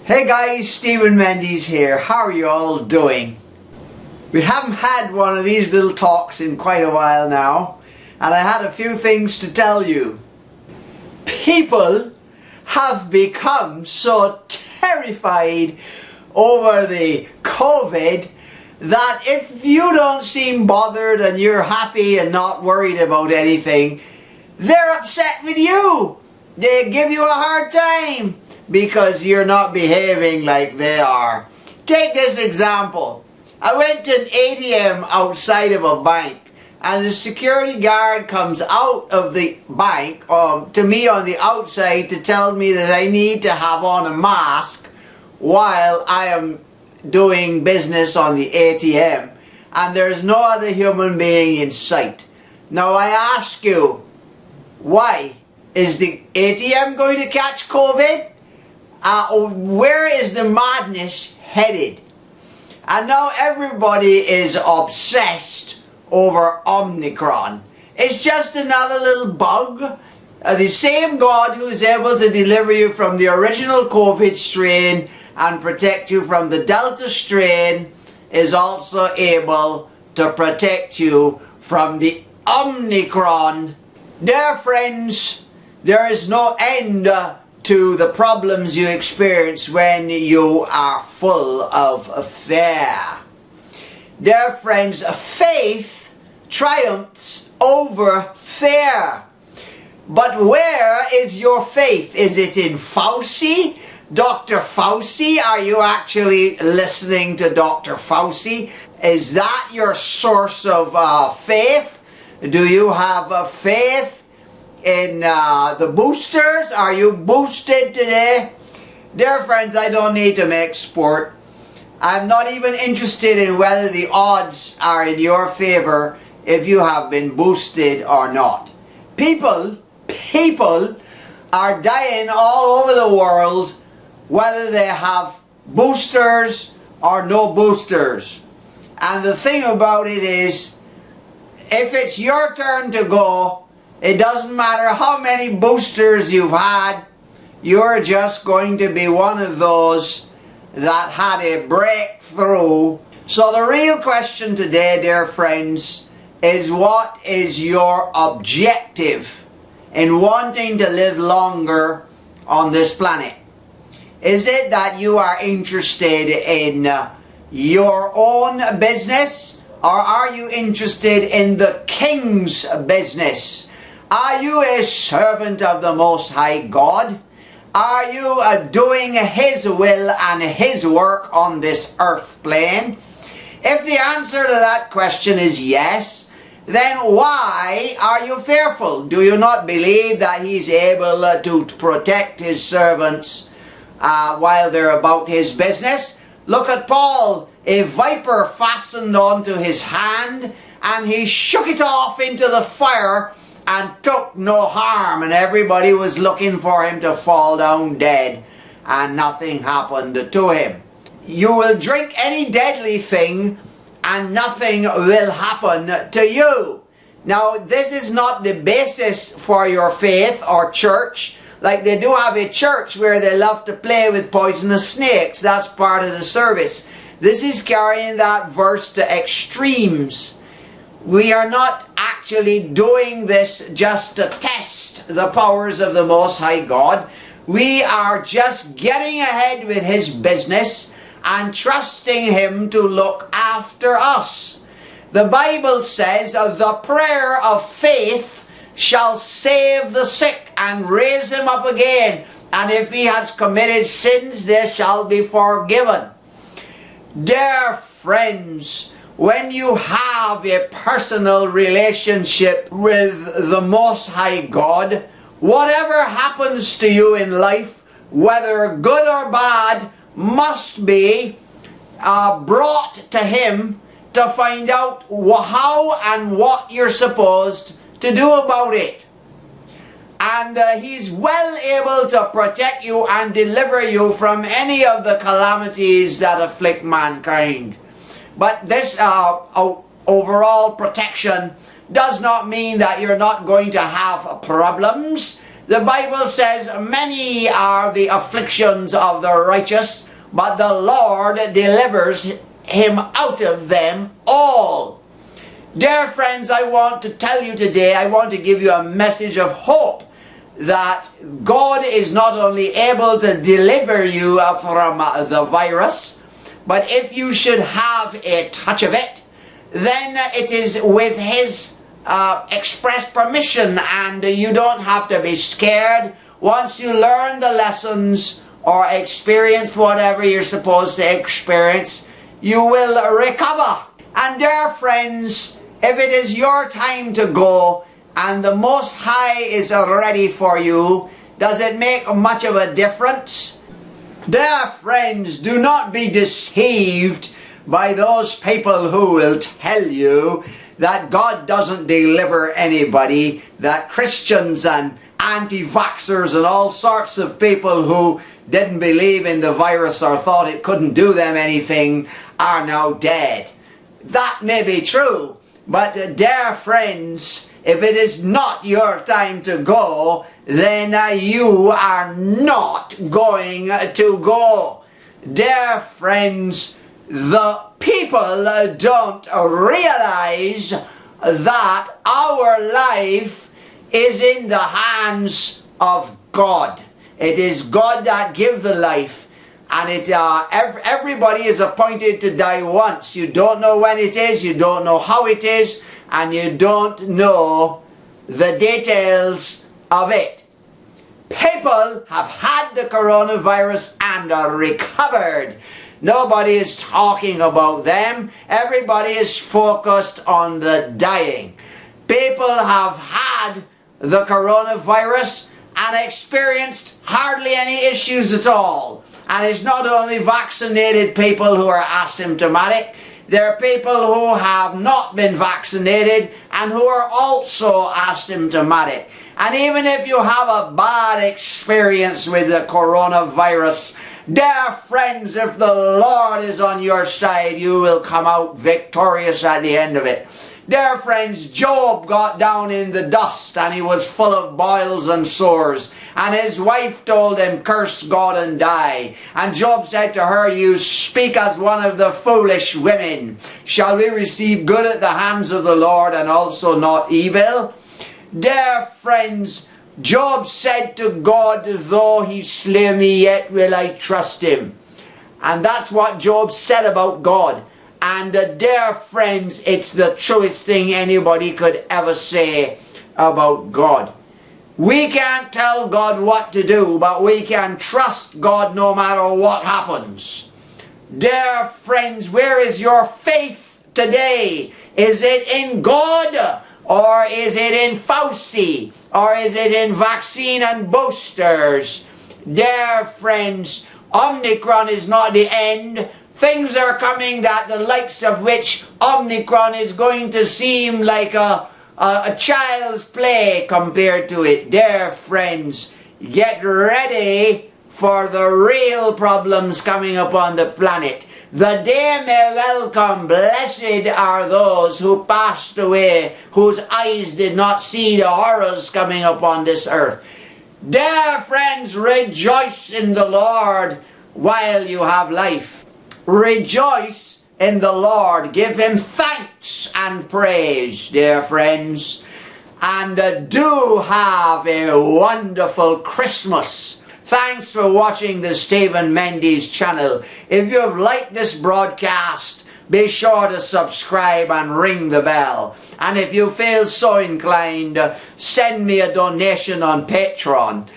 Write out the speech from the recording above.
Hey guys, Stephen Mendes here. How are you all doing? We haven't had one of these little talks in quite a while now, and I had a few things to tell you. People have become so terrified over the COVID that if you don't seem bothered and you're happy and not worried about anything, they're upset with you. They give you a hard time because you're not behaving like they are. Take this example. I went to an ATM outside of a bank, and the security guard comes out of the bank to me on the outside to tell me that I need to have on a mask while I am doing business on the ATM, and there's no other human being in sight. Now I ask you, why? Is the ATM going to catch COVID? Where is the madness headed? And now everybody is obsessed over Omicron. It's just another little bug. The same God who is able to deliver you from the original COVID strain and protect you from the Delta strain is also able to protect you from the Omicron. Dear friends, there is no end to the problems you experience when you are full of fear. Dear friends, faith triumphs over fear. But where is your faith? Is it in Fauci? Dr. Fauci? Are you actually listening to Dr. Fauci? Is that your source of faith? Do you have faith in the boosters? Are you boosted today? Dear friends, I don't need to make sport. I'm not even interested in whether the odds are in your favor if you have been boosted or not. People are dying all over the world whether they have boosters or no boosters. And the thing about it is, if it's your turn to go, it doesn't matter how many boosters you've had, you're just going to be one of those that had a breakthrough. So the real question today, dear friends, is what is your objective in wanting to live longer on this planet? Is it that you are interested in your own business, or are you interested in the King's business? Are you a servant of the Most High God? Are you doing His will and His work on this earth plane? If the answer to that question is yes, then why are you fearful? Do you not believe that He's able to protect His servants while they're about His business? Look at Paul. A viper fastened onto his hand, and he shook it off into the fire and took no harm, and everybody was looking for him to fall down dead, and nothing happened to him. You will drink any deadly thing and nothing will happen to you. Now, this is not the basis for your faith or church. Like they do have a church where they love to play with poisonous snakes. That's part of the service. This is carrying that verse to extremes. We are not actually doing this just to test the powers of the Most High God. We are just getting ahead with His business and trusting Him to look after us. The Bible says the prayer of faith shall save the sick and raise him up again, and if he has committed sins, they shall be forgiven. Dear friends, when you have a personal relationship with the Most High God, whatever happens to you in life, whether good or bad, must be brought to Him to find out how and what you're supposed to do about it. And He's well able to protect you and deliver you from any of the calamities that afflict mankind. But this overall protection does not mean that you're not going to have problems. The Bible says, many are the afflictions of the righteous, but the Lord delivers him out of them all. Dear friends, I want to tell you today, I want to give you a message of hope that God is not only able to deliver you from the virus, but if you should have a touch of it, then it is with His express permission, and you don't have to be scared. Once you learn the lessons or experience whatever you're supposed to experience, you will recover. And dear friends, if it is your time to go and the Most High is ready for you, does it make much of a difference? Dear friends, do not be deceived by those people who will tell you that God doesn't deliver anybody, that Christians and anti-vaxxers and all sorts of people who didn't believe in the virus or thought it couldn't do them anything are now dead. That may be true, but dear friends, if it is not your time to go, then you are not going to go. Dear friends, the people don't realize that our life is in the hands of God. It is God that gives the life, and everybody is appointed to die once. You don't know when it is, you don't know how it is, and you don't know the details of it. People have had the coronavirus and are recovered. Nobody is talking about them. Everybody is focused on the dying. People have had the coronavirus and experienced hardly any issues at all. And it's not only vaccinated people who are asymptomatic. There are people who have not been vaccinated and who are also asymptomatic. And even if you have a bad experience with the coronavirus, dear friends, if the Lord is on your side, you will come out victorious at the end of it. Dear friends, Job got down in the dust and he was full of boils and sores. And his wife told him, curse God and die. And Job said to her, you speak as one of the foolish women. Shall we receive good at the hands of the Lord and also not evil? Dear friends, Job said to God, though he slay me, yet will I trust him. And that's what Job said about God. And dear friends, it's the truest thing anybody could ever say about God. We can't tell God what to do, but we can trust God no matter what happens. Dear friends, where is your faith today? Is it in God? Or is it in Fauci? Or is it in vaccine and boosters? Dear friends, Omicron is not the end. Things are coming that the likes of which Omicron is going to seem like a child's play compared to it. Dear friends, get ready for the real problems coming upon the planet. The day may well come, blessed are those who passed away, whose eyes did not see the horrors coming upon this earth. Dear friends, rejoice in the Lord while you have life. Rejoice in the Lord. Give Him thanks and praise, dear friends. And do have a wonderful Christmas. Thanks for watching the Stephen Mendes channel. If you have liked this broadcast, be sure to subscribe and ring the bell. And if you feel so inclined, send me a donation on Patreon.